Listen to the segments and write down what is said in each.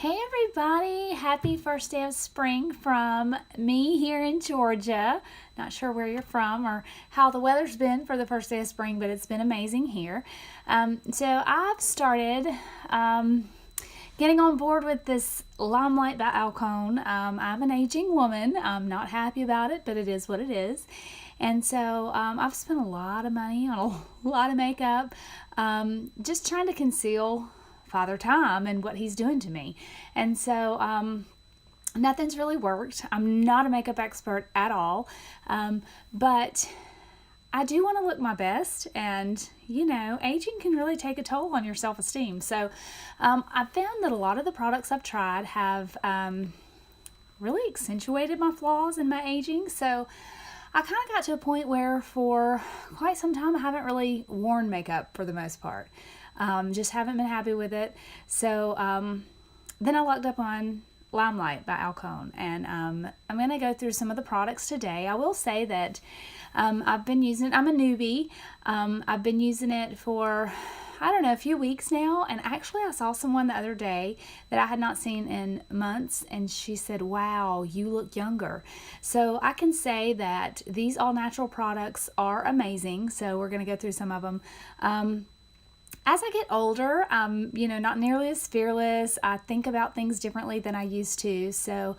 Hey everybody, happy first day of spring from me here in Georgia. Not sure where you're from or how the weather's been for the first day of spring, but it's been amazing here. So I've started getting on board with this Limelight by Alcone. I'm an aging woman. I'm not happy about it, but it is what it is. And so I've spent a lot of money on a lot of makeup, just trying to conceal Father Time and what he's doing to me. And so nothing's really worked. I'm not a makeup expert at all, but I do want to look my best, and aging can really take a toll on your self-esteem. So I've found that a lot of the products I've tried have really accentuated my flaws in my aging. So I kind of got to a point where for quite some time I haven't really worn makeup for the most part. Just haven't been happy with it. So then I looked up on Limelight by Alcone, and I'm going to go through some of the products today. I will say that I've been using it. I'm a newbie. I've been using it for, I don't know, a few weeks now, and actually I saw someone the other day that I had not seen in months, and she said, "Wow, you look younger." So I can say that these all-natural products are amazing, so we're going to go through some of them. As I get older, I'm, not nearly as fearless. I think about things differently than I used to. So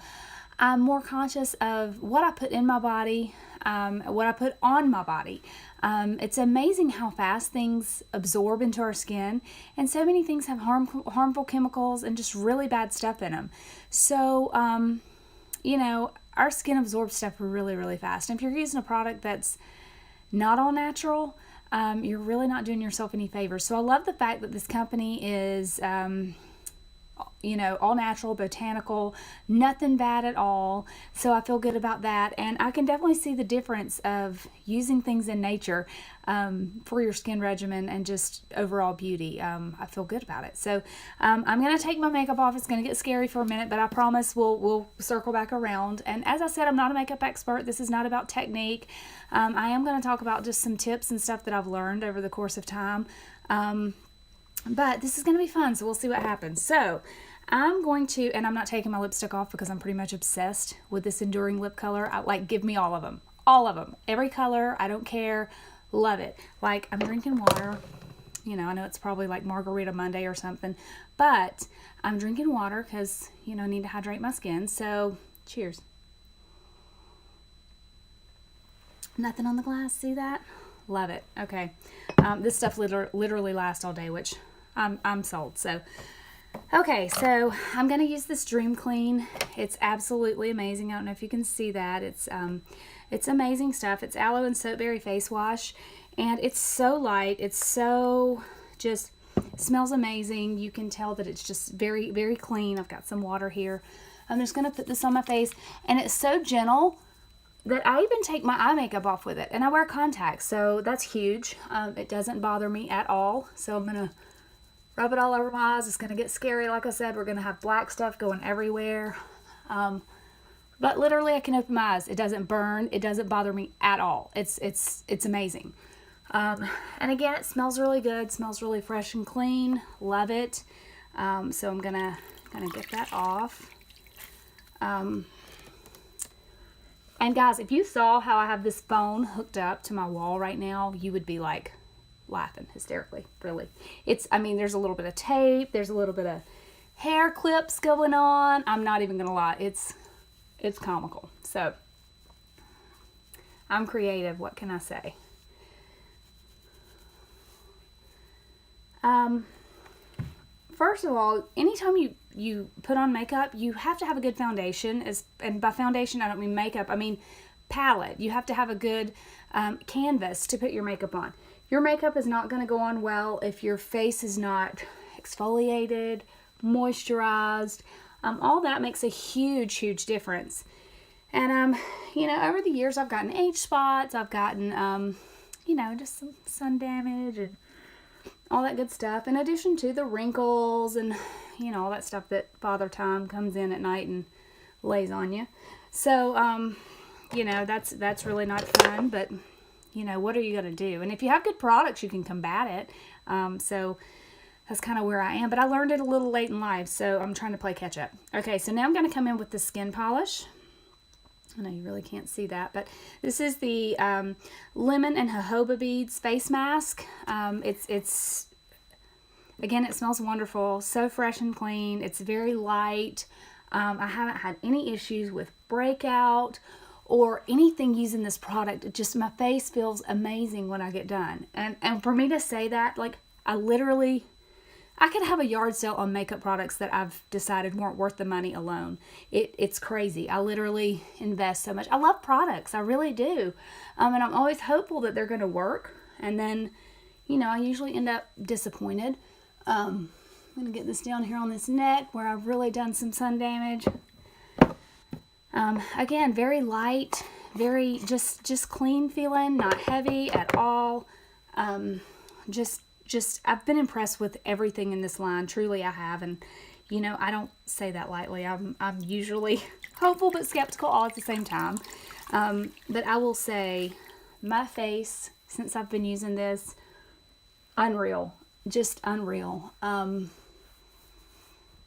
I'm more conscious of what I put in my body, what I put on my body. It's amazing how fast things absorb into our skin. And so many things have harmful chemicals and just really bad stuff in them. So, our skin absorbs stuff really, really fast. And if you're using a product that's not all natural, you're really not doing yourself any favors. So I love the fact that this company is, all natural, botanical, nothing bad at all. So I feel good about that. And I can definitely see the difference of using things in nature for your skin regimen and just overall beauty. I feel good about it. So I'm going to take my makeup off. It's going to get scary for a minute, but I promise we'll circle back around. And as I said, I'm not a makeup expert. This is not about technique. I am going to talk about just some tips and stuff that I've learned over the course of time. But this is going to be fun, so we'll see what happens. So I'm going to, and I'm not taking my lipstick off because I'm pretty much obsessed with this Enduring lip color. Give me all of them. All of them. Every color. I don't care. Love it. I'm drinking water. I know it's probably like Margarita Monday or something, but I'm drinking water because, I need to hydrate my skin. So cheers. Nothing on the glass. See that? Love it. Okay. This stuff literally lasts all day, which I'm sold. So, okay. So I'm going to use this Dream Clean. It's absolutely amazing. I don't know if you can see that. It's amazing stuff. It's aloe and soapberry face wash, and it's so light. It's so just smells amazing. You can tell that it's just very, very clean. I've got some water here. I'm just going to put this on my face, and it's so gentle that I even take my eye makeup off with it, and I wear contacts, so that's huge. It doesn't bother me at all. So I'm gonna rub it all over my eyes. It's gonna get scary. Like I said, we're gonna have black stuff going everywhere. But literally I can open my eyes. It doesn't burn. It doesn't bother me at all. It's amazing. And again, it smells really good. It smells really fresh and clean. Love it. So I'm gonna get that off. And guys, if you saw how I have this phone hooked up to my wall right now, you would be like laughing hysterically, really. There's a little bit of tape, there's a little bit of hair clips going on. I'm not even gonna lie, it's comical. So I'm creative, what can I say? First of all, anytime you put on makeup, you have to have a good foundation. And by foundation, I don't mean makeup, I mean palette. You have to have a good canvas to put your makeup on. Your makeup is not going to go on well if your face is not exfoliated, moisturized. All that makes a huge, huge difference. And, over the years, I've gotten age spots. I've gotten, just some sun damage and all that good stuff, in addition to the wrinkles and, all that stuff that Father Time comes in at night and lays on you. So, that's really not fun, but, what are you going to do? And if you have good products, you can combat it. that's kind of where I am. But I learned it a little late in life, so I'm trying to play catch up. Okay, so now I'm going to come in with the skin polish. I know you really can't see that, but this is the Lemon and Jojoba Beads face mask. It's again, it smells wonderful, so fresh and clean. It's very light. I haven't had any issues with breakout or anything using this product. It just, my face feels amazing when I get done. And for me to say that, like, I could have a yard sale on makeup products that I've decided weren't worth the money alone. It's crazy. I literally invest so much. I love products. I really do. And I'm always hopeful that they're going to work. And then, you know, I usually end up disappointed. I'm going to get this down here on this neck where I've really done some sun damage. Again, very light, very just clean feeling, not heavy at all. Just I've been impressed with everything in this line. Truly, I have. And, you know, I don't say that lightly. I'm usually hopeful but skeptical all at the same time. But I will say my face, since I've been using this, unreal. Just unreal.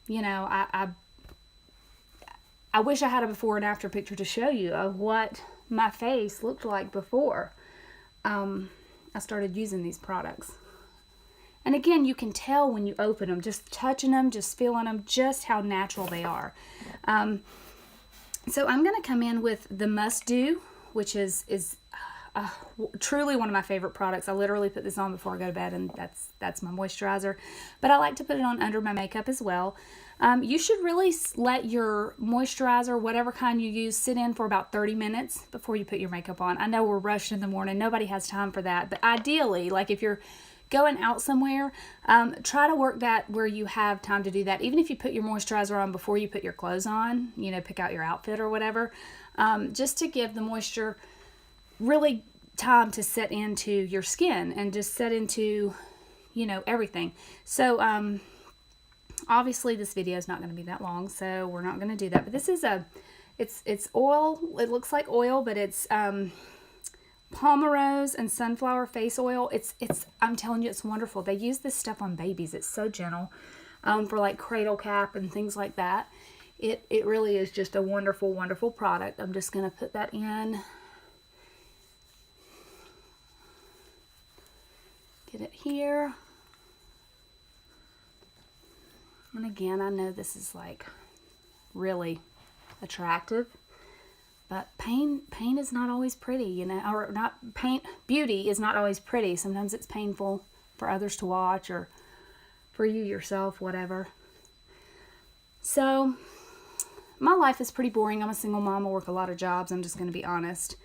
You know, I wish I had a before and after picture to show you of what my face looked like before I started using these products. And again, you can tell when you open them, just touching them, just feeling them, just how natural they are. So I'm going to come in with the Must Do, which is truly one of my favorite products. I literally put this on before I go to bed, and that's my moisturizer. But I like to put it on under my makeup as well. You should really let your moisturizer, whatever kind you use, sit in for about 30 minutes before you put your makeup on. I know we're rushed in the morning. Nobody has time for that. But ideally, like if you're going out somewhere, try to work that where you have time to do that. Even if you put your moisturizer on before you put your clothes on, you know, pick out your outfit or whatever, just to give the moisture really time to set into your skin and just set into, you know, everything. So obviously this video is not going to be that long, so we're not going to do that. But this is it's oil. It looks like oil, but it's Palmerose and sunflower face oil. I'm telling you, it's wonderful. They use this stuff on babies. It's so gentle, for like cradle cap and things like that. It really is just a wonderful, wonderful product. I'm just going to put that in. Get it here. And again, I know this is like really attractive. But pain is not always pretty, you know, or not pain. Beauty is not always pretty. Sometimes it's painful for others to watch or for you yourself, whatever. So my life is pretty boring. I'm a single mom. I work a lot of jobs. I'm just going to be honest.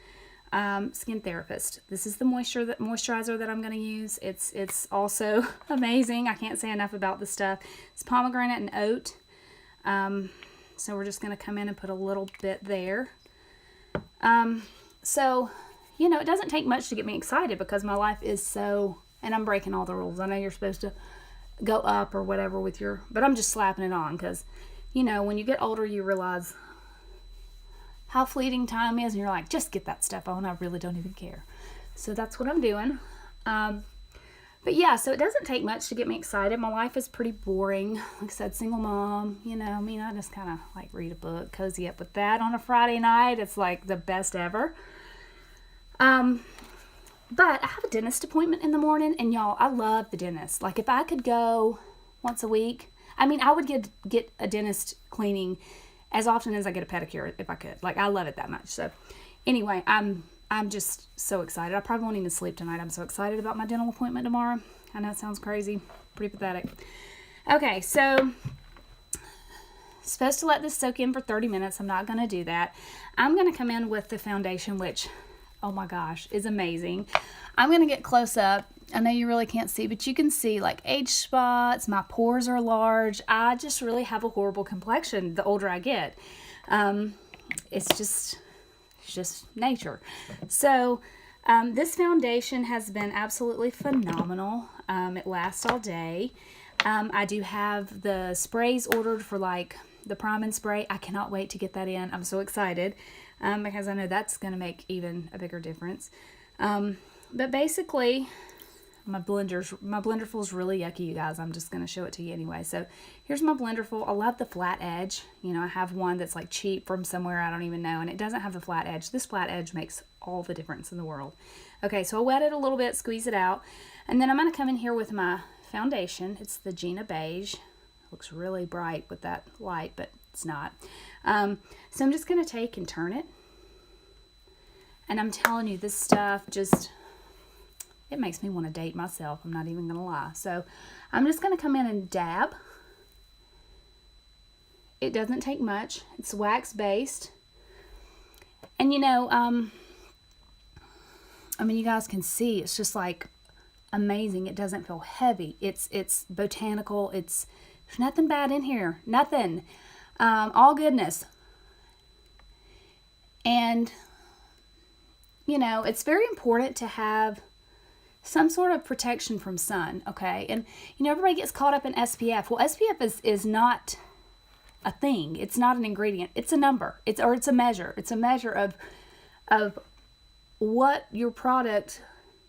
Skin therapist. This is the moisturizer that I'm going to use. It's also amazing. I can't say enough about this stuff. It's pomegranate and oat. So we're just going to come in and put a little bit there. So, you know, it doesn't take much to get me excited because my life is so, and I'm breaking all the rules. I know you're supposed to go up or whatever with your, but I'm just slapping it on because, you know, when you get older, you realize how fleeting time is and you're like, just get that stuff on. I really don't even care. So that's what I'm doing. But yeah, so it doesn't take much to get me excited. My life is pretty boring. Like I said, single mom, you know, I mean, I just kind of like read a book, cozy up with that on a Friday night. It's like the best ever. But I have a dentist appointment in the morning, and y'all, I love the dentist. Like if I could go once a week, I mean, I would get a dentist cleaning as often as I get a pedicure if I could. Like I love it that much. So anyway, I'm just so excited. I probably won't even sleep tonight. I'm so excited about my dental appointment tomorrow. I know it sounds crazy. Pretty pathetic. Okay, so supposed to let this soak in for 30 minutes. I'm not going to do that. I'm going to come in with the foundation, which, oh my gosh, is amazing. I'm going to get close up. I know you really can't see, but you can see like age spots. My pores are large. I just really have a horrible complexion the older I get. It's just nature. So this foundation has been absolutely phenomenal. It lasts all day. I do have the sprays ordered for like the prime and spray. I cannot wait to get that in. I'm so excited because I know that's going to make even a bigger difference. But basically, My Blenderful is really yucky, you guys. I'm just going to show it to you anyway. So here's my Blenderful. I love the flat edge. You know, I have one that's like cheap from somewhere I don't even know, and it doesn't have the flat edge. This flat edge makes all the difference in the world. Okay, so I wet it a little bit, squeeze it out, and then I'm going to come in here with my foundation. It's the Gina Beige. It looks really bright with that light, but it's not. So I'm just going to take and turn it. And I'm telling you, this stuff just, it makes me want to date myself. I'm not even going to lie. So I'm just going to come in and dab. It doesn't take much. It's wax based. And you know, I mean, you guys can see it's just like amazing. It doesn't feel heavy. It's botanical. There's nothing bad in here. Nothing. All goodness. And you know, it's very important to have some sort of protection from sun, okay? And, you know, everybody gets caught up in SPF. Well, SPF is not a thing. It's not an ingredient. It's a number. It's a measure. It's a measure of what your product,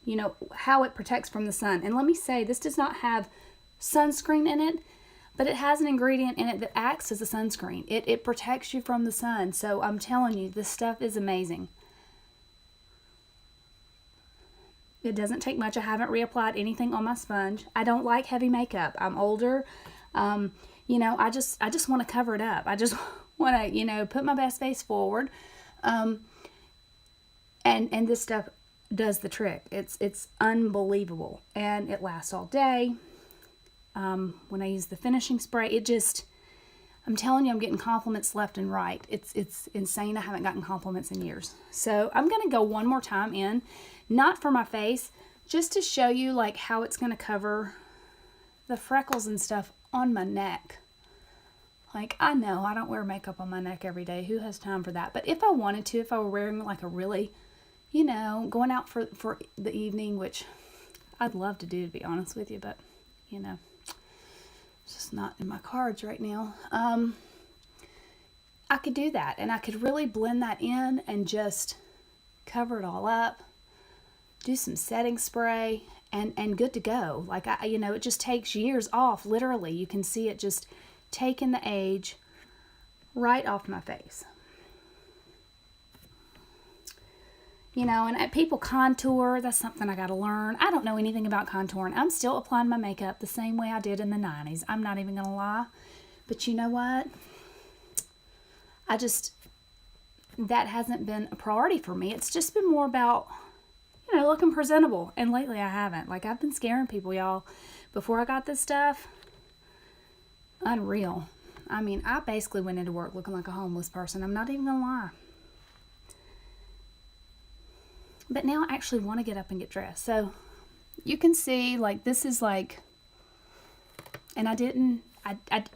you know, how it protects from the sun. And let me say, this does not have sunscreen in it, but it has an ingredient in it that acts as a sunscreen. It protects you from the sun. So I'm telling you, this stuff is amazing. It doesn't take much. I haven't reapplied anything on my sponge. I don't like heavy makeup. I'm older. You know, I just want to cover it up. I just want to, you know, put my best face forward. And this stuff does the trick. It's unbelievable. And it lasts all day. When I use the finishing spray, I'm telling you, I'm getting compliments left and right. It's insane. I haven't gotten compliments in years. So I'm going to go one more time in, not for my face, just to show you like how it's going to cover the freckles and stuff on my neck. Like, I know I don't wear makeup on my neck every day. Who has time for that? But if I wanted to, if I were wearing like a really, you know, going out for the evening, which I'd love to do, to be honest with you, but, you know, it's just not in my cards right now. I could do that, and I could really blend that in and just cover it all up, do some setting spray, and good to go. Like, you know, it just takes years off, literally. You can see it just taking the age right off my face. You know, and people contour. That's something I got to learn. I don't know anything about contouring. I'm still applying my makeup the same way I did in the 90s. I'm not even going to lie. But you know what? That hasn't been a priority for me. It's just been more about, you know, looking presentable. And lately I haven't. Like, I've been scaring people, y'all. Before I got this stuff, unreal. I mean, I basically went into work looking like a homeless person. I'm not even going to lie. But now I actually want to get up and get dressed. So you can see, like, this is like, and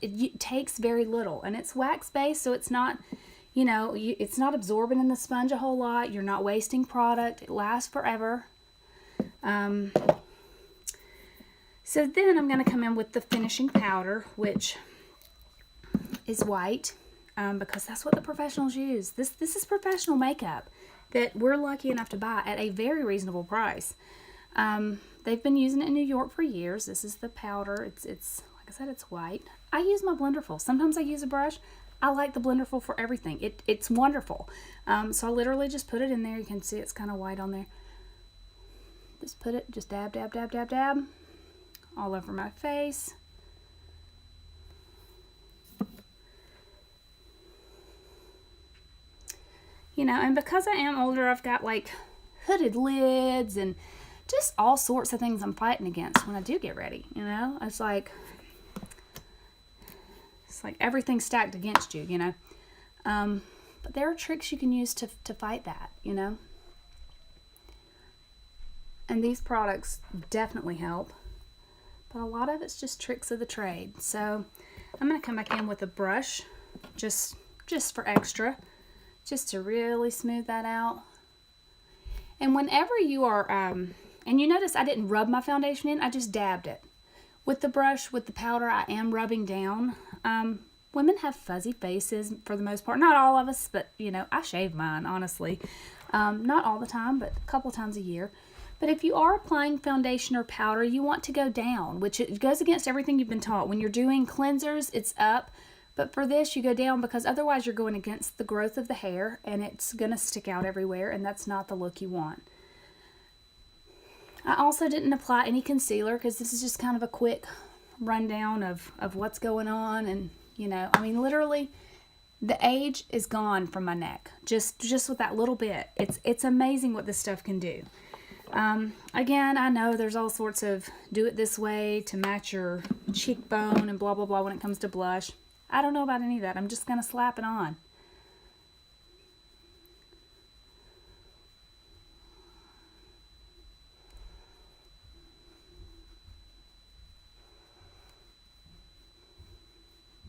it takes very little. And it's wax based, so it's not, you know, it's not absorbing in the sponge a whole lot. You're not wasting product. It lasts forever. So then I'm going to come in with the finishing powder, which is white, because that's what the professionals use. This is professional makeup that we're lucky enough to buy at a very reasonable price. They've been using it in New York for years. This is the powder. It's like I said, it's white. I use my Blenderful. Sometimes I use a brush. I like the Blenderful for everything. It's wonderful. So I literally just put it in there. You can see it's kind of white on there. Just dab, dab, dab, dab, dab, all over my face. You know, and because I am older, I've got like hooded lids and just all sorts of things I'm fighting against when I do get ready. You know, it's like everything's stacked against you, you know. But there are tricks you can use to fight that, you know. And these products definitely help. But a lot of it's just tricks of the trade. So I'm going to come back in with a brush just for extra. Just to really smooth that out. And whenever you are, and you notice I didn't rub my foundation in, I just dabbed it. With the brush, with the powder, I am rubbing down. Women have fuzzy faces for the most part. Not all of us, but, you know, I shave mine, honestly. Not all the time, but a couple times a year. But if you are applying foundation or powder, you want to go down, which it goes against everything you've been taught. When you're doing cleansers, it's up. But for this, you go down because otherwise you're going against the growth of the hair and it's going to stick out everywhere, and that's not the look you want. I also didn't apply any concealer because this is just kind of a quick rundown of what's going on. And, you know, I mean, literally, the age is gone from my neck. Just with that little bit. It's amazing what this stuff can do. Again, I know there's all sorts of do it this way to match your cheekbone and blah, blah, blah when it comes to blush. I don't know about any of that. I'm just going to slap it on.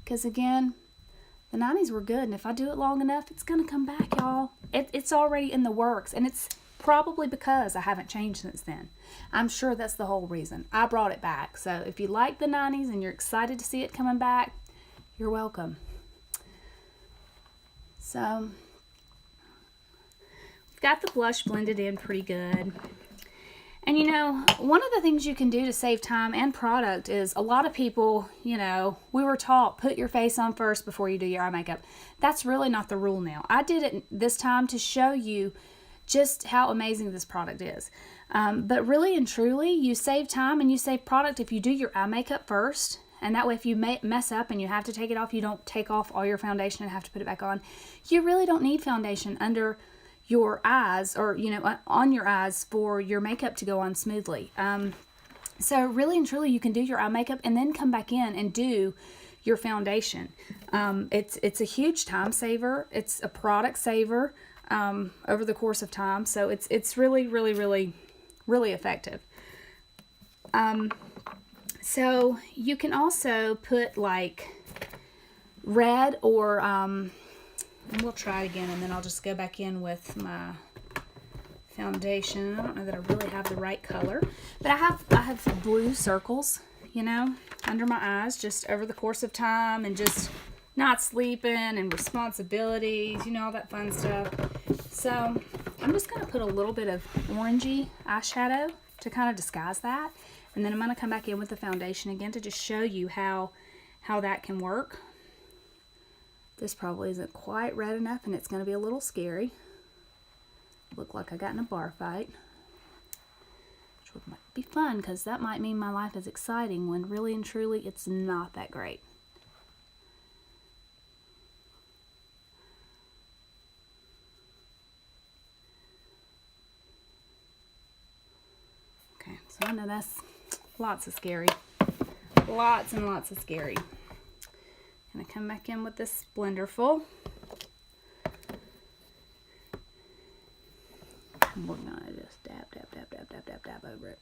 Because again, the 90s were good, and if I do it long enough, it's going to come back, y'all. It's already in the works, and it's probably because I haven't changed since then. I'm sure that's the whole reason. I brought it back. So if you like the 90s and you're excited to see it coming back, you're welcome. So we've got the blush blended in pretty good. And you know, one of the things you can do to save time and product is a lot of people, you know, we were taught put your face on first before you do your eye makeup. That's really not the rule now. I did it this time to show you just how amazing this product is. But really and truly, you save time and you save product if you do your eye makeup first. And that way, if you mess up and you have to take it off, you don't take off all your foundation and have to put it back on. You really don't need foundation under your eyes or, you know, on your eyes for your makeup to go on smoothly. So really and truly, you can do your eye makeup and then come back in and do your foundation. It's a huge time saver. It's a product saver over the course of time. So it's really, really, really, really effective. So you can also put like red or, and we'll try it again and then I'll just go back in with my foundation. I don't know that I really have the right color, but I have blue circles, you know, under my eyes just over the course of time and just not sleeping and responsibilities, you know, all that fun stuff. So I'm just going to put a little bit of orangey eyeshadow to kind of disguise that. And then I'm going to come back in with the foundation again to just show you how that can work. This probably isn't quite red enough and it's going to be a little scary. Look like I got in a bar fight. Which might be fun because that might mean my life is exciting when really and truly it's not that great. Okay, so I know that's lots of scary. Lots and lots of scary. Gonna come back in with this Splenderful. And we're gonna just dab, dab, dab, dab, dab, dab, dab over it.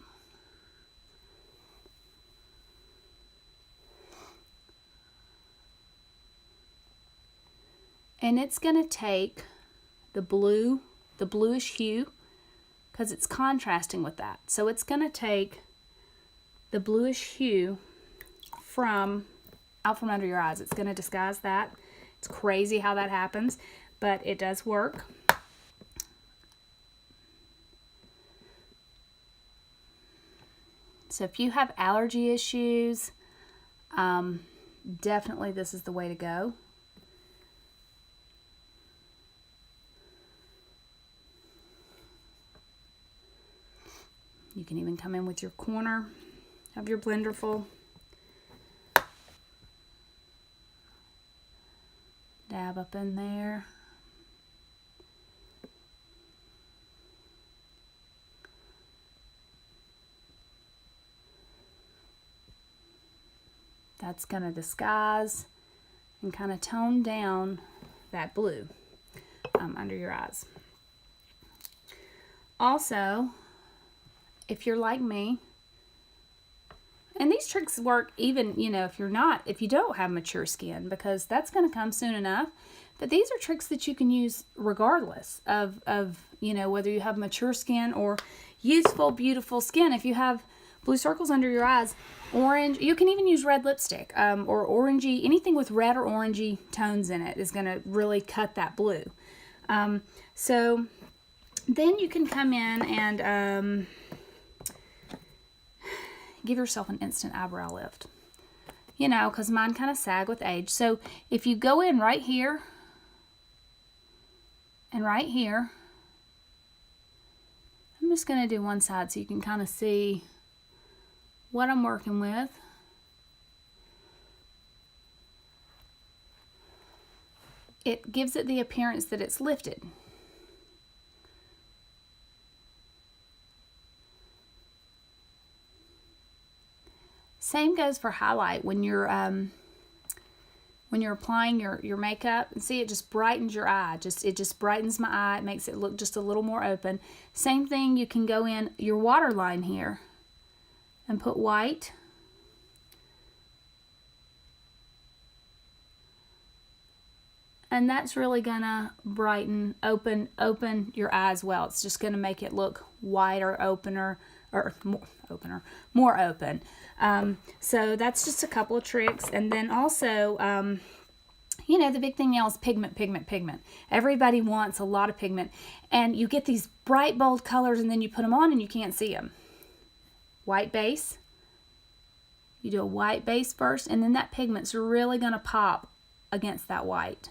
And it's gonna take the blue, the bluish hue, because it's contrasting with that. So it's gonna take the bluish hue out from under your eyes. It's going to disguise that. It's crazy how that happens, but it does work. So if you have allergy issues, definitely this is the way to go. You can even come in with your corner of your Blenderful. Dab up in there. That's going to disguise and kind of tone down that blue under your eyes. Also, if you're like me, and these tricks work even, you know, if you don't have mature skin, because that's going to come soon enough. But these are tricks that you can use regardless of you know, whether you have mature skin or youthful, beautiful skin. If you have blue circles under your eyes, orange, you can even use red lipstick or orangey, anything with red or orangey tones in it is going to really cut that blue. So then you can come in and give yourself an instant eyebrow lift. You know, because mine kind of sag with age. So if you go in right here and right here, I'm just going to do one side so you can kind of see what I'm working with. It gives it the appearance that it's lifted. Same goes for highlight. When you're applying your makeup, and see, it just brightens your eye. It just brightens my eye. It makes it look just a little more open. Same thing, you can go in your waterline here and put white. And that's really gonna brighten, open your eye as well. It's just gonna make it look wider, more open. So that's just a couple of tricks. And then also, you know, the big thing now is pigment. Everybody wants a lot of pigment. And you get these bright, bold colors, and then you put them on and you can't see them. White base. You do a white base first, and then that pigment's really gonna pop against that white.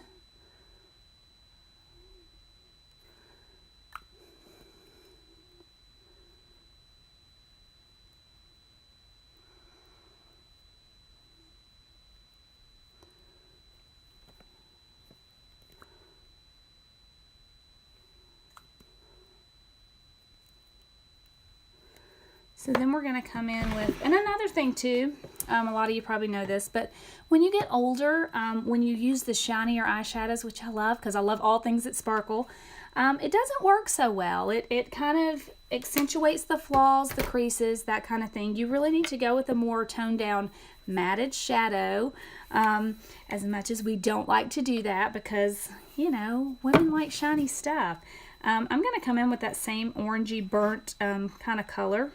So then we're going to come in with, and another thing too, a lot of you probably know this, but when you get older, when you use the shinier eyeshadows, which I love because I love all things that sparkle, it doesn't work so well. It kind of accentuates the flaws, the creases, that kind of thing. You really need to go with a more toned down matted shadow, as much as we don't like to do that because, you know, women like shiny stuff. I'm going to come in with that same orangey burnt kind of color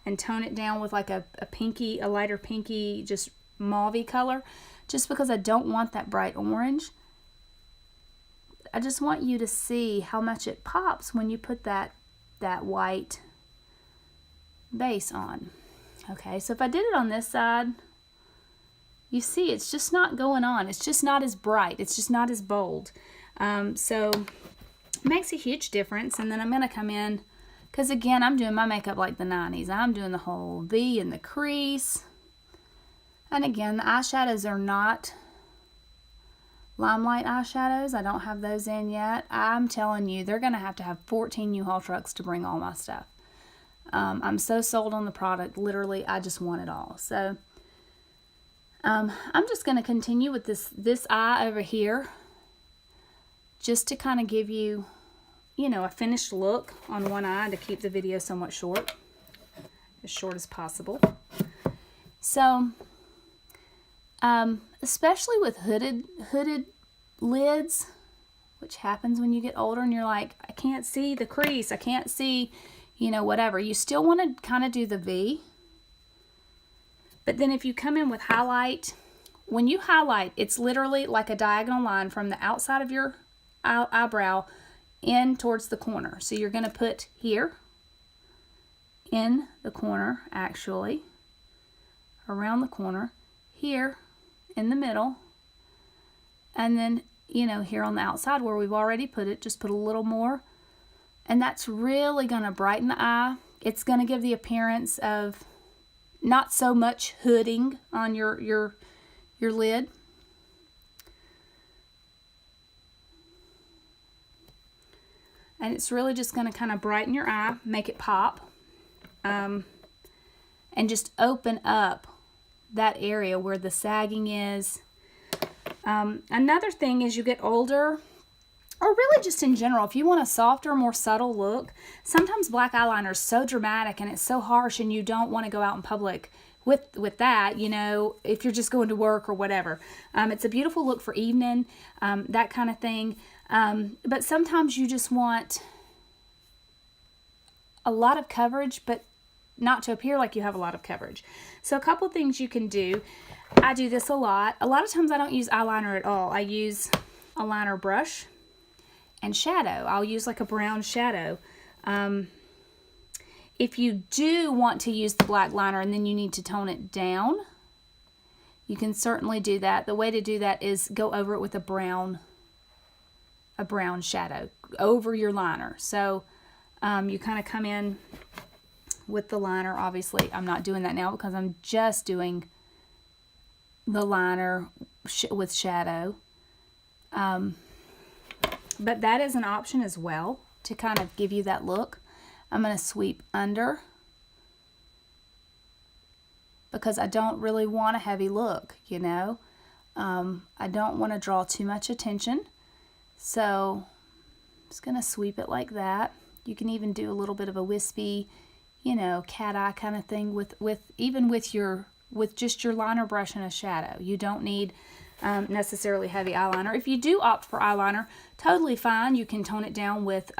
and tone it down with like a pinky, a lighter pinky, just mauve-y color, just because I don't want that bright orange. I just want you to see how much it pops when you put that white base on. Okay, so if I did it on this side, you see it's just not going on. It's just not as bright. It's just not as bold. So it makes a huge difference. And then I'm going to come in, because again, I'm doing my makeup like the 90s. I'm doing the whole V in the crease. And again, the eyeshadows are not Limelight eyeshadows. I don't have those in yet. I'm telling you, they're going to have 14 U-Haul trucks to bring all my stuff. I'm so sold on the product. Literally, I just want it all. So I'm just going to continue with this eye over here, just to kind of give you, you know, a finished look on one eye to keep the video somewhat short, as short as possible. So, especially with hooded lids, which happens when you get older and you're like, I can't see the crease, I can't see, you know, whatever. You still want to kind of do the V. But then if you come in with highlight, when you highlight, it's literally like a diagonal line from the outside of your eyebrow in towards the corner. So you're going to put here in the corner, actually, around the corner, here in the middle, and then, you know, here on the outside where we've already put it, just put a little more. And that's really going to brighten the eye. It's going to give the appearance of not so much hooding on your lid. And it's really just going to kind of brighten your eye, make it pop, and just open up that area where the sagging is. Another thing as you get older, or really just in general, if you want a softer, more subtle look, sometimes black eyeliner is so dramatic and it's so harsh and you don't want to go out in public with that, you know, if you're just going to work or whatever. It's a beautiful look for evening, that kind of thing. But sometimes you just want a lot of coverage, but not to appear like you have a lot of coverage. So a couple things you can do. I do this a lot. A lot of times I don't use eyeliner at all. I use a liner brush and shadow. I'll use like a brown shadow. If you do want to use the black liner and then you need to tone it down, you can certainly do that. The way to do that is go over it with a brown shadow over your liner. So you kind of come in with the liner. Obviously, I'm not doing that now because I'm just doing the liner with shadow. But that is an option as well to kind of give you that look. I'm going to sweep under because I don't really want a heavy look, you know. I don't want to draw too much attention. So I'm just going to sweep it like that. You can even do a little bit of a wispy, you know, cat eye kind of thing with just your liner brush and a shadow. You don't need necessarily heavy eyeliner. If you do opt for eyeliner, totally fine. You can tone it down with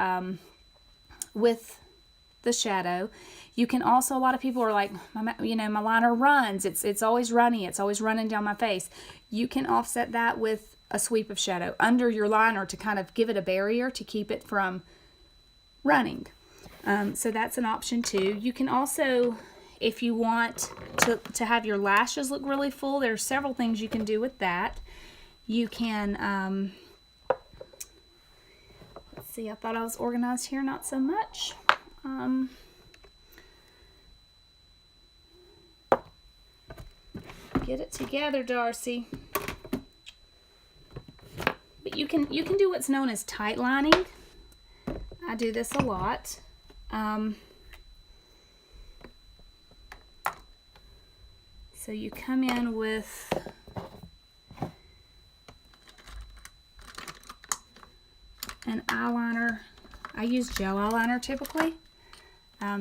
the shadow. You can also, a lot of people are like, my liner runs. It's always running. It's always running down my face. You can offset that with a sweep of shadow under your liner to kind of give it a barrier to keep it from running. So that's an option too. You can also, if you want to have your lashes look really full, there are several things you can do with that. You can, let's see, I thought I was organized here, not so much. Get it together, Darcy. But you can do what's known as tight lining. I do this a lot. So you come in with an eyeliner. I use gel eyeliner typically.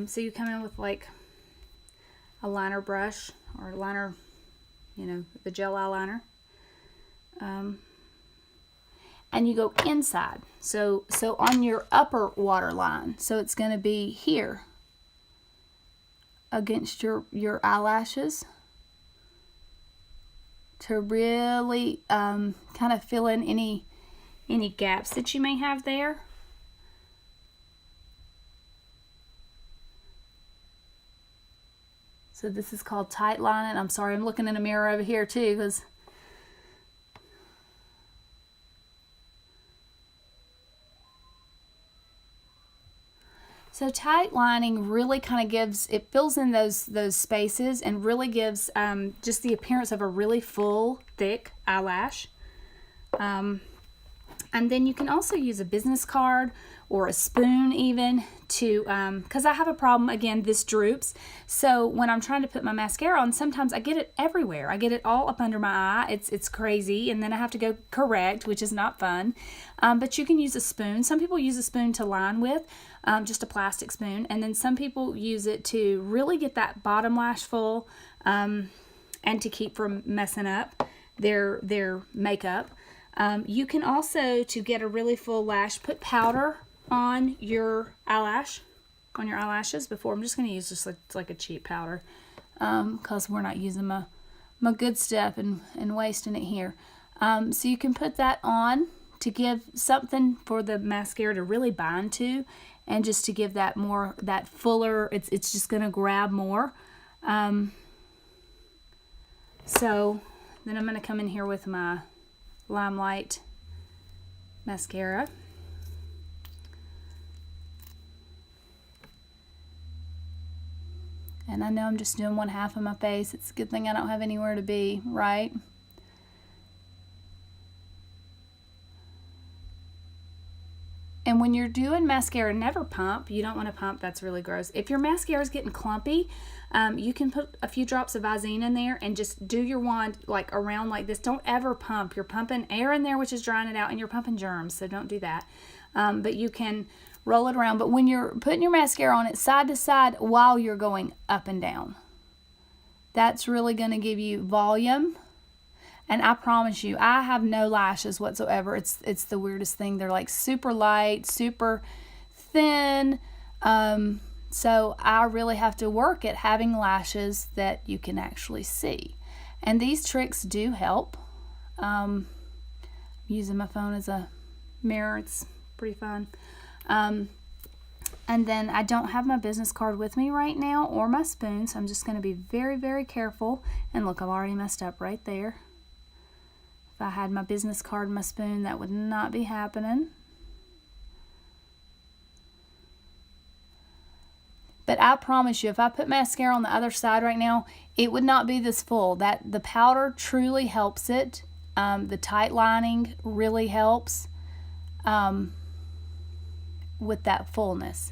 So you come in with like a liner brush or a liner, you know, the gel eyeliner. And you go inside. So on your upper waterline. So it's going to be here against your eyelashes to really kind of fill in any gaps that you may have there. So this is called tight lining. I'm sorry, I'm looking in a mirror over here too, because so tight lining really kind of gives, it fills in those spaces and really gives just the appearance of a really full, thick eyelash. And then you can also use a business card or a spoon even to, because I have a problem, again, this droops. So when I'm trying to put my mascara on, sometimes I get it everywhere. I get it all up under my eye. It's crazy. And then I have to go correct, which is not fun. But you can use a spoon. Some people use a spoon to line with, just a plastic spoon. And then some people use it to really get that bottom lash full and to keep from messing up their makeup. You can also, to get a really full lash, put powder on your eyelashes before. I'm just going to use just like a cheap powder because we're not using my good stuff and wasting it here. So you can put that on to give something for the mascara to really bind to, and just to give that more, that fuller, it's just going to grab more. So then I'm going to come in here with my Limelight mascara. And I know I'm just doing one half of my face. It's a good thing I don't have anywhere to be, right? And when you're doing mascara, never pump. You don't want to pump. That's really gross. If your mascara is getting clumpy, you can put a few drops of Visine in there and just do your wand like around like this. Don't ever pump. You're pumping air in there, which is drying it out, and you're pumping germs, so don't do that. But you can roll it around. But when you're putting your mascara on, it's side to side while you're going up and down. That's really going to give you volume. And I promise you, I have no lashes whatsoever. It's the weirdest thing. They're like super light, super thin. So I really have to work at having lashes that you can actually see. And these tricks do help. I'm using my phone as a mirror. It's pretty fun. And then I don't have my business card with me right now or my spoon, so I'm just going to be very, very careful. And look, I've already messed up right there. If I had my business card and my spoon, that would not be happening. But I promise you, if I put mascara on the other side right now, it would not be this full. That the powder truly helps it. The tight lining really helps with that fullness.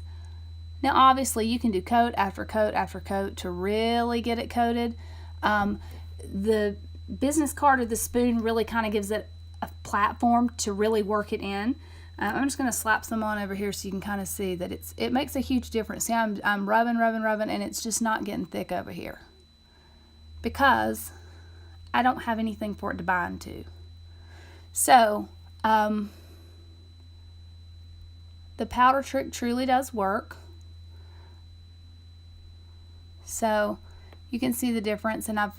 Now, obviously, you can do coat after coat after coat to really get it coated. The business card or the spoon really kind of gives it a platform to really work it in. I'm just going to slap some on over here so you can kind of see that it makes a huge difference. See, I'm rubbing, and it's just not getting thick over here because I don't have anything for it to bind to. So, the powder trick truly does work. So, you can see the difference, and I've,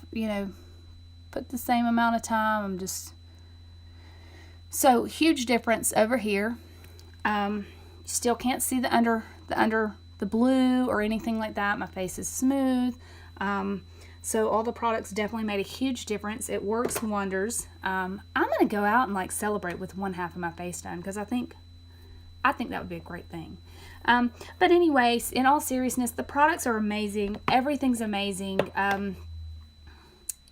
put the same amount of time. So huge difference over here. You still can't see the under the blue or anything like that. My face is smooth. So all the products definitely made a huge difference. It works wonders. I'm gonna go out and celebrate with one half of my face done because I think that would be a great thing. But anyways, in all seriousness, the products are amazing. Everything's amazing.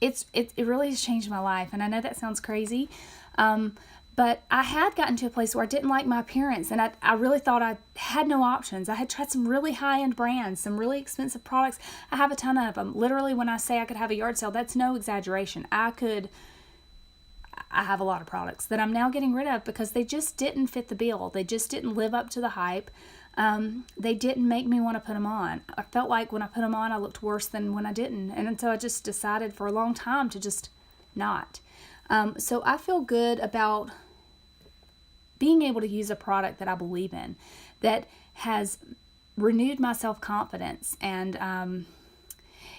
It really has changed my life, and I know that sounds crazy, but I had gotten to a place where I didn't like my appearance, and I really thought I had no options. I had tried some really high-end brands, some really expensive products. I have a ton of them. Literally, when I say I could have a yard sale, that's no exaggeration. I have a lot of products that I'm now getting rid of because they just didn't fit the bill. They just didn't live up to the hype. They didn't make me want to put them on. I felt like when I put them on, I looked worse than when I didn't. And so I just decided for a long time to just not. So I feel good about being able to use a product that I believe in, that has renewed my self-confidence. And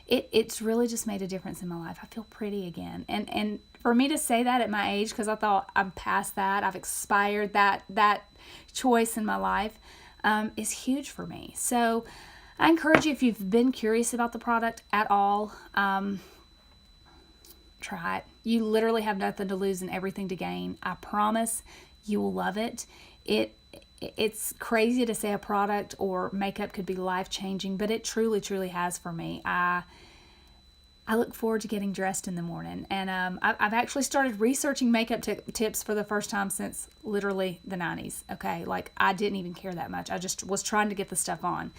it's really just made a difference in my life. I feel pretty again. And for me to say that at my age, because I thought I'm past that, I've expired that choice in my life, is huge for me. So I encourage you, if you've been curious about the product at all, try it. You literally have nothing to lose and everything to gain. I promise you will love it. It's crazy to say a product or makeup could be life-changing, but it truly, truly has for me. I look forward to getting dressed in the morning. And I've actually started researching makeup tips for the first time since literally the 90s. Okay, I didn't even care that much. I just was trying to get the stuff on.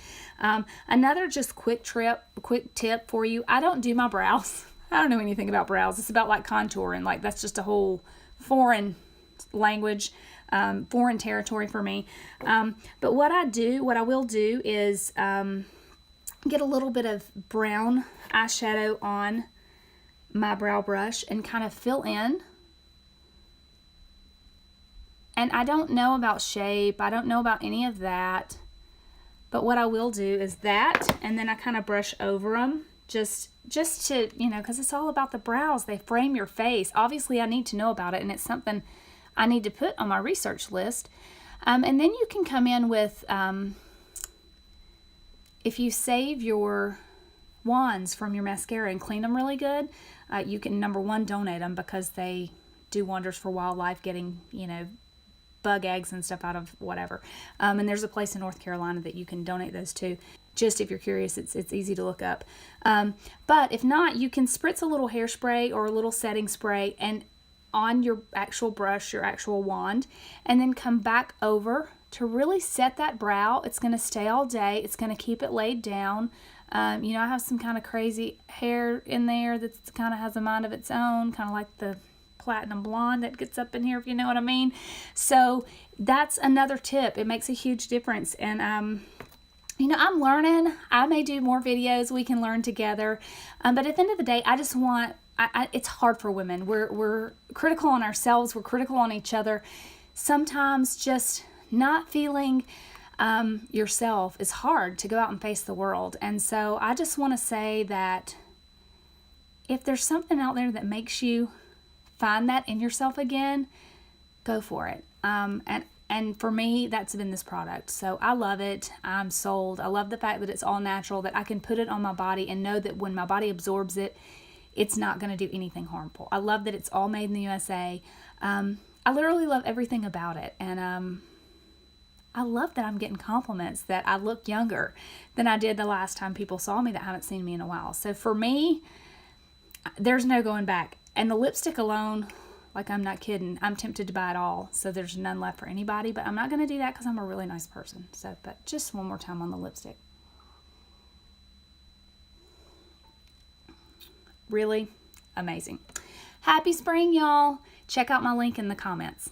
Another just quick tip for you. I don't do my brows. I don't know anything about brows. It's about contouring. That's just a whole foreign language, foreign territory for me. But what I will do is get a little bit of brown eyeshadow on my brow brush and kind of fill in. And I don't know about shape. I don't know about any of that. But what I will do is that, and then I kind of brush over them just to, because it's all about the brows. They frame your face. Obviously, I need to know about it, and it's something I need to put on my research list. And then you can come in with... if you save your wands from your mascara and clean them really good, you can, number one, donate them because they do wonders for wildlife, getting, bug eggs and stuff out of whatever. And there's a place in North Carolina that you can donate those to. Just if you're curious, it's easy to look up. But if not, you can spritz a little hairspray or a little setting spray and on your actual brush, your actual wand, and then come back over to really set that brow. It's going to stay all day. It's going to keep it laid down. I have some kind of crazy hair in there that kind of has a mind of its own, kind of like the platinum blonde that gets up in here, if you know what I mean. So that's another tip. It makes a huge difference. And, I'm learning. I may do more videos. We can learn together. But at the end of the day, I just want... it's hard for women. We're critical on ourselves. We're critical on each other. Sometimes just not feeling yourself is hard to go out and face the world. And so I just want to say that if there's something out there that makes you find that in yourself again, go for it. And And for me, that's been this product. So I love it. I'm sold. I love the fact that it's all natural, that I can put it on my body and know that when my body absorbs it, it's not going to do anything harmful. I love that it's all made in the USA. I literally love everything about it. And I love that I'm getting compliments that I look younger than I did the last time people saw me that haven't seen me in a while. So for me, there's no going back. And the lipstick alone, like, I'm not kidding, I'm tempted to buy it all. So there's none left for anybody, but I'm not going to do that because I'm a really nice person. So, but just one more time on the lipstick. Really amazing. Happy spring, y'all. Check out my link in the comments.